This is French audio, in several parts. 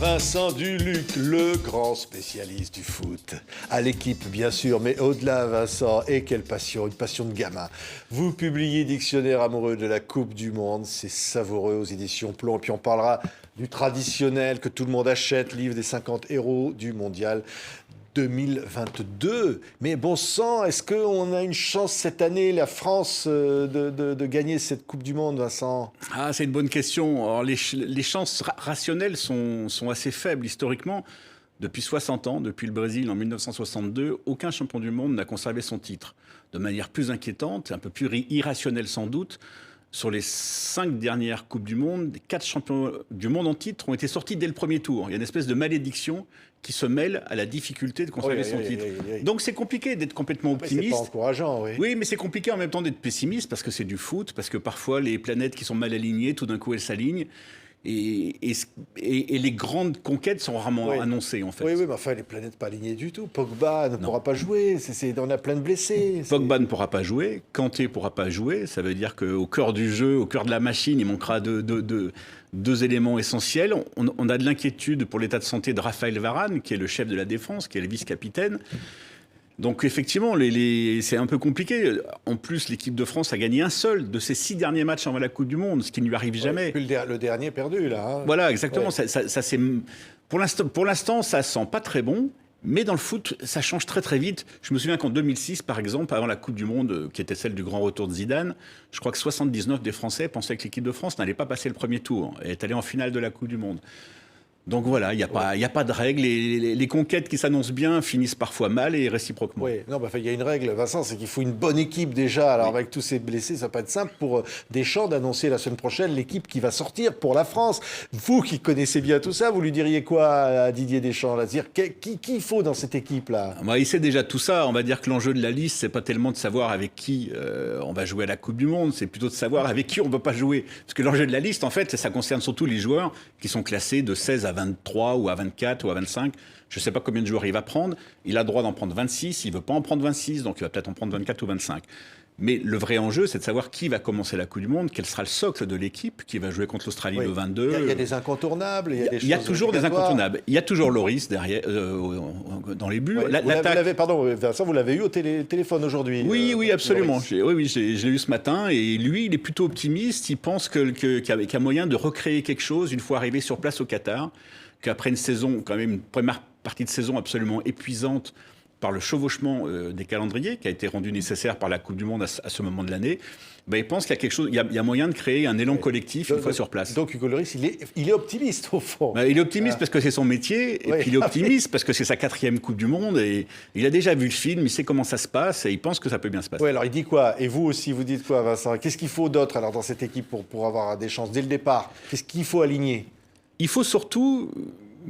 Vincent Duluc, le grand spécialiste du foot. À l'équipe, bien sûr, mais au-delà, Vincent, et quelle passion, une passion de gamin. Vous publiez Dictionnaire amoureux de la Coupe du Monde, c'est savoureux aux éditions Plomb. Et puis on parlera du traditionnel que tout le monde achète, livre des 50 héros du Mondial 2022. Mais bon sang, est-ce qu'on a une chance cette année, la France, de gagner cette Coupe du Monde, Vincent? Ah, c'est une bonne question. Alors, les chances rationnelles sont assez faibles historiquement. Depuis 60 ans, depuis le Brésil en 1962, aucun champion du monde n'a conservé son titre. De manière plus inquiétante, un peu plus irrationnelle sans doute, sur les 5 dernières Coupes du Monde, 4 champions du monde en titre ont été sortis dès le premier tour. Il y a une espèce de malédiction qui se mêle à la difficulté de conserver son titre. Donc c'est compliqué d'être complètement optimiste. C'est pas encourageant, oui. Oui, mais c'est compliqué en même temps d'être pessimiste parce que c'est du foot, parce que parfois les planètes qui sont mal alignées, tout d'un coup elles s'alignent. Et les grandes conquêtes sont rarement annoncées, en fait. Oui, mais enfin, les planètes pas alignées du tout. Pogba ne pourra pas jouer. On a plein de blessés. Pogba ne pourra pas jouer. Kanté ne pourra pas jouer. Ça veut dire qu'au cœur du jeu, au cœur de la machine, il manquera deux éléments essentiels. On a de l'inquiétude pour l'état de santé de Raphaël Varane, qui est le chef de la défense, qui est le vice-capitaine. Donc effectivement, c'est un peu compliqué. En plus, l'équipe de France a gagné un seul de ses 6 derniers matchs avant la Coupe du Monde, ce qui ne lui arrive jamais. Puis le dernier perdu, là. Hein. Voilà, exactement. Ouais. Pour l'instant, ça sent pas très bon. Mais dans le foot, ça change très très vite. Je me souviens qu'en 2006, par exemple, avant la Coupe du Monde, qui était celle du grand retour de Zidane, je crois que 79 des Français pensaient que l'équipe de France n'allait pas passer le premier tour et est allée en finale de la Coupe du Monde. Donc voilà, il n'y a pas de règle. Les conquêtes qui s'annoncent bien finissent parfois mal et réciproquement. Oui, non, il y a une règle, Vincent, c'est qu'il faut une bonne équipe déjà. Alors avec tous ces blessés, ça va pas être simple pour Deschamps d'annoncer la semaine prochaine l'équipe qui va sortir pour la France. Vous qui connaissez bien tout ça, vous lui diriez quoi à Didier Deschamps là, dire qui il faut dans cette équipe-là? Il sait déjà tout ça. On va dire que l'enjeu de la liste, c'est pas tellement de savoir avec qui on va jouer à la Coupe du Monde, c'est plutôt de savoir avec qui on ne peut pas jouer. Parce que l'enjeu de la liste, en fait, ça concerne surtout les joueurs qui sont classés de 16 à 23 ou à 24 ou à 25. Je ne sais pas combien de joueurs il va prendre. Il a le droit d'en prendre 26. Il ne veut pas en prendre 26, donc il va peut-être en prendre 24 ou 25. Mais le vrai enjeu, c'est de savoir qui va commencer la Coupe du Monde, quel sera le socle de l'équipe, qui va jouer contre l'Australie le 22. Il y a des incontournables. Il y a toujours des incontournables. Il y a toujours Loris derrière, dans les buts. Vincent, vous l'avez eu au téléphone aujourd'hui. Oui, absolument. Je l'ai eu ce matin. Et lui, il est plutôt optimiste. Il pense qu'il y a moyen de recréer quelque chose une fois arrivé sur place au Qatar. Qu'après une saison, quand même une première partie de saison absolument épuisante par le chevauchement des calendriers qui a été rendu nécessaire par la Coupe du Monde à ce moment de l'année, il pense qu'il y a quelque chose, il y a moyen de créer un élan collectif une fois sur place. Donc Hugo Lloris, il est optimiste au fond. Il est optimiste parce que c'est son métier, et puis il est optimiste parce que c'est sa 4e Coupe du Monde, et il a déjà vu le film, il sait comment ça se passe, et il pense que ça peut bien se passer. Oui, alors il dit quoi? Et vous aussi, vous dites quoi, Vincent? Qu'est-ce qu'il faut d'autre alors dans cette équipe pour avoir des chances dès le départ? Qu'est-ce qu'il faut aligner? Il faut surtout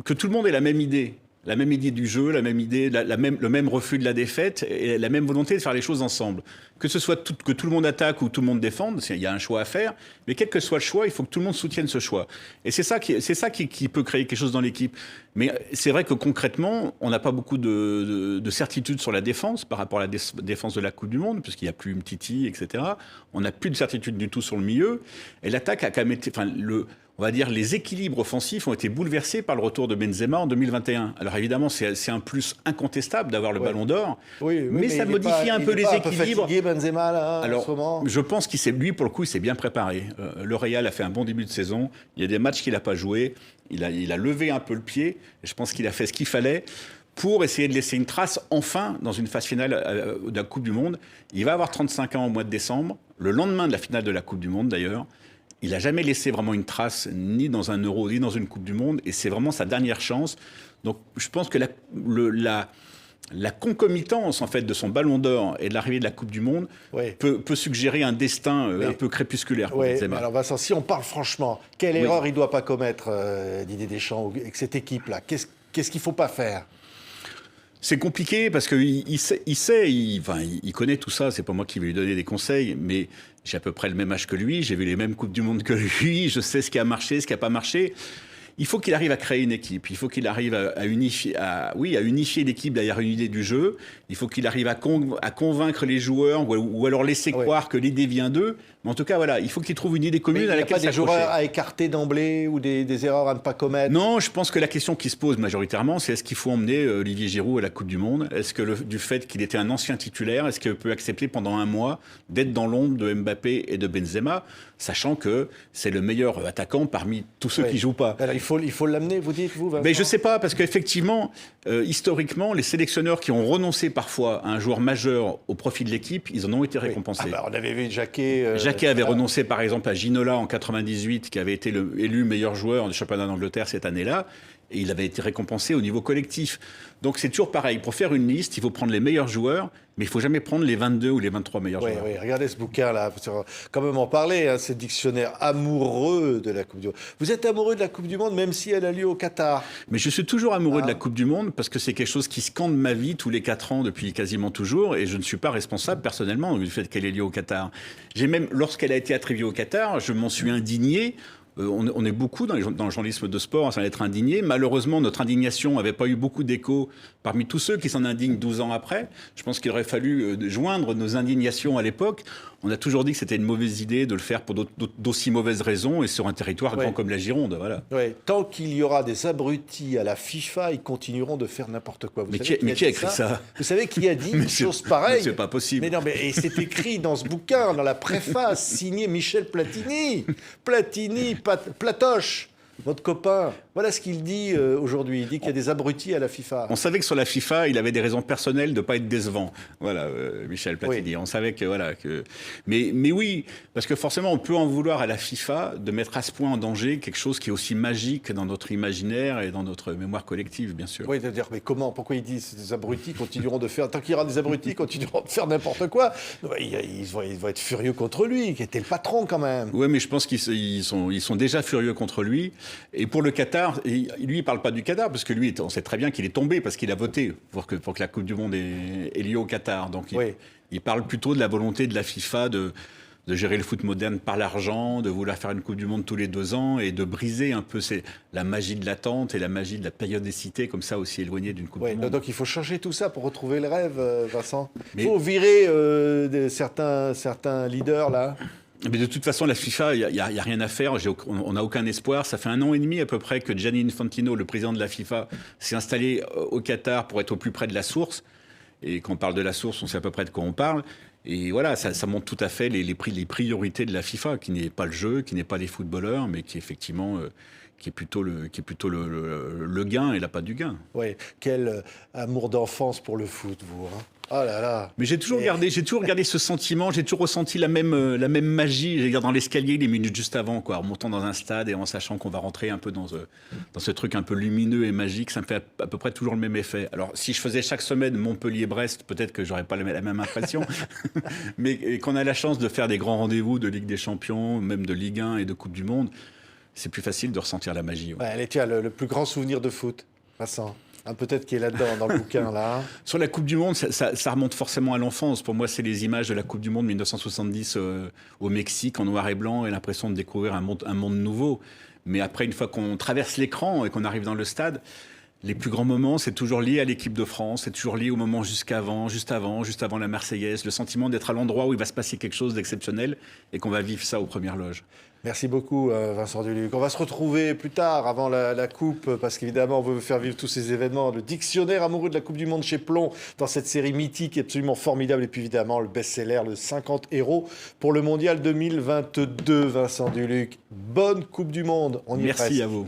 que tout le monde ait la même idée. La même idée du jeu, la même idée, le même refus de la défaite et la même volonté de faire les choses ensemble. Que ce soit que tout le monde attaque ou tout le monde défende, il y a un choix à faire, mais quel que soit le choix, il faut que tout le monde soutienne ce choix. Et c'est ça qui peut créer quelque chose dans l'équipe. Mais c'est vrai que concrètement, on n'a pas beaucoup de certitude sur la défense par rapport à la défense de la Coupe du Monde, puisqu'il n'y a plus Umtiti, etc. On n'a plus de certitude du tout sur le milieu. Et l'attaque a quand même été... on va dire, les équilibres offensifs ont été bouleversés par le retour de Benzema en 2021. Alors évidemment, c'est un plus incontestable d'avoir le Ballon d'Or, mais ça modifie un peu les équilibres. Il est pas fatigué, Benzema, là, alors, en ce moment. Je pense lui, pour le coup, il s'est bien préparé. Le Real a fait un bon début de saison. Il y a des matchs qu'il n'a pas joué. Il a levé un peu le pied. Et je pense qu'il a fait ce qu'il fallait pour essayer de laisser une trace, enfin, dans une phase finale de la Coupe du Monde. Il va avoir 35 ans au mois de décembre, le lendemain de la finale de la Coupe du Monde, d'ailleurs. Il n'a jamais laissé vraiment une trace, ni dans un Euro, ni dans une Coupe du Monde, et c'est vraiment sa dernière chance. Donc je pense que la concomitance en fait, de son Ballon d'Or et de l'arrivée de la Coupe du Monde peut suggérer un destin un peu crépusculaire pour Benzema. Alors Vincent, si on parle franchement, quelle erreur il ne doit pas commettre Didier Deschamps avec cette équipe-là? Qu'est-ce qu'il ne faut pas faire? C'est compliqué parce qu'il il connaît tout ça. C'est pas moi qui vais lui donner des conseils, mais j'ai à peu près le même âge que lui. J'ai vu les mêmes Coupes du Monde que lui. Je sais ce qui a marché, ce qui n'a pas marché. Il faut qu'il arrive à créer une équipe. Il faut qu'il arrive à unifier, à unifier l'équipe derrière une idée du jeu. Il faut qu'il arrive à convaincre les joueurs ou alors laisser croire que l'idée vient d'eux. Mais en tout cas, voilà, il faut qu'il trouve une idée commune à laquelle s'accrocher. Il n'y a pas des joueurs à écarter d'emblée ou des erreurs à ne pas commettre? Non, je pense que la question qui se pose majoritairement, c'est est-ce qu'il faut emmener Olivier Giroud à la Coupe du Monde? Est-ce que du fait qu'il était un ancien titulaire, est-ce qu'il peut accepter pendant un mois d'être dans l'ombre de Mbappé et de Benzema, sachant que c'est le meilleur attaquant parmi tous ceux qui jouent pas? Alors, il faut l'amener, vous dites, vous, Vincent? Mais je sais pas, parce qu'effectivement, historiquement, les sélectionneurs qui ont renoncé parfois à un joueur majeur au profit de l'équipe, ils en ont été récompensés. On avait vu Jacquet. Jacquet avait renoncé, par exemple, à Ginola en 98, qui avait été élu meilleur joueur du championnat d'Angleterre cette année-là. Et il avait été récompensé au niveau collectif. Donc c'est toujours pareil. Pour faire une liste, il faut prendre les meilleurs joueurs, mais il ne faut jamais prendre les 22 ou les 23 meilleurs joueurs. Oui, regardez ce bouquin-là. Il faut quand même en parler, hein, ce dictionnaire amoureux de la Coupe du Monde. Vous êtes amoureux de la Coupe du Monde, même si elle a lieu au Qatar? Mais je suis toujours amoureux de la Coupe du Monde, parce que c'est quelque chose qui scande ma vie tous les 4 ans, depuis quasiment toujours, et je ne suis pas responsable personnellement du fait qu'elle ait lieu au Qatar. J'ai même, lorsqu'elle a été attribuée au Qatar, je m'en suis indigné. On est beaucoup dans le journalisme de sport à s'en être indigné. Malheureusement, notre indignation n'avait pas eu beaucoup d'écho parmi tous ceux qui s'en indignent 12 ans après. Je pense qu'il aurait fallu joindre nos indignations à l'époque. On a toujours dit que c'était une mauvaise idée de le faire pour d'aussi mauvaises raisons et sur un territoire grand comme la Gironde. Voilà. Tant qu'il y aura des abrutis à la FIFA, ils continueront de faire n'importe quoi. Mais qui a écrit ça? Vous savez qui a dit une chose pareille? C'est pas possible. Mais non, et c'est écrit dans ce bouquin, dans la préface, signé Michel Platini. Platini, Platoche, votre copain. Voilà ce qu'il dit aujourd'hui. Il dit qu'il y a des abrutis à la FIFA. On savait que sur la FIFA, il avait des raisons personnelles de ne pas être décevant. Voilà, Michel Platini. On savait que, voilà, que... Mais oui, parce que forcément, on peut en vouloir à la FIFA de mettre à ce point en danger quelque chose qui est aussi magique dans notre imaginaire et dans notre mémoire collective, bien sûr. Oui, c'est-à-dire, mais comment? Pourquoi il dit que ces abrutis continueront de faire... Tant qu'il y aura des abrutis, continueront de faire n'importe quoi. Ils vont être furieux contre lui, qui était le patron quand même. Oui, mais je pense qu'ils sont déjà furieux contre lui. Et pour le Qatar, lui, il ne parle pas du Qatar, parce que lui, on sait très bien qu'il est tombé, parce qu'il a voté pour que la Coupe du Monde ait lieu au Qatar. Donc il parle plutôt de la volonté de la FIFA de gérer le foot moderne par l'argent, de vouloir faire une Coupe du Monde tous les 2 ans et de briser un peu la magie de l'attente et la magie de la périodicité, comme ça, aussi éloignée d'une Coupe du Monde. Donc il faut changer tout ça pour retrouver le rêve, Vincent. Il faut virer certains leaders, là. Mais de toute façon, la FIFA, il n'y a rien à faire. On n'a aucun espoir. Ça fait 1 an et demi à peu près que Gianni Infantino, le président de la FIFA, s'est installé au Qatar pour être au plus près de la source. Et quand on parle de la source, on sait à peu près de quoi on parle. Et voilà, ça montre tout à fait les priorités de la FIFA, qui n'est pas le jeu, qui n'est pas les footballeurs, mais qui effectivement... qui est plutôt le gain et l'appât du gain. Oui, quel amour d'enfance pour le foot, vous. Hein. Oh là là. Mais j'ai toujours gardé ce sentiment, j'ai toujours ressenti la même magie, dans l'escalier les minutes juste avant, quoi, en montant dans un stade et en sachant qu'on va rentrer un peu dans ce truc un peu lumineux et magique, ça me fait à peu près toujours le même effet. Alors, si je faisais chaque semaine Montpellier-Brest, peut-être que j'aurais pas la même impression, mais qu'on a la chance de faire des grands rendez-vous de Ligue des Champions, même de Ligue 1 et de Coupe du Monde, c'est plus facile de ressentir la magie. Ouais. Allez, tiens, le plus grand souvenir de foot, Vincent. Peut-être qu'il est là-dedans, dans le bouquin, là. Sur la Coupe du Monde, ça remonte forcément à l'enfance. Pour moi, c'est les images de la Coupe du Monde 1970 au Mexique, en noir et blanc, et l'impression de découvrir un monde nouveau. Mais après, une fois qu'on traverse l'écran et qu'on arrive dans le stade, les plus grands moments, c'est toujours lié à l'équipe de France, c'est toujours lié au moment juste avant la Marseillaise, le sentiment d'être à l'endroit où il va se passer quelque chose d'exceptionnel et qu'on va vivre ça aux premières loges. Merci beaucoup, Vincent Duluc. On va se retrouver plus tard, avant la Coupe, parce qu'évidemment, on veut vous faire vivre tous ces événements. Le dictionnaire amoureux de la Coupe du Monde chez Plon, dans cette série mythique absolument formidable. Et puis évidemment, le best-seller, le 50 héros pour le Mondial 2022, Vincent Duluc. Bonne Coupe du Monde. On y est presque. Merci à vous.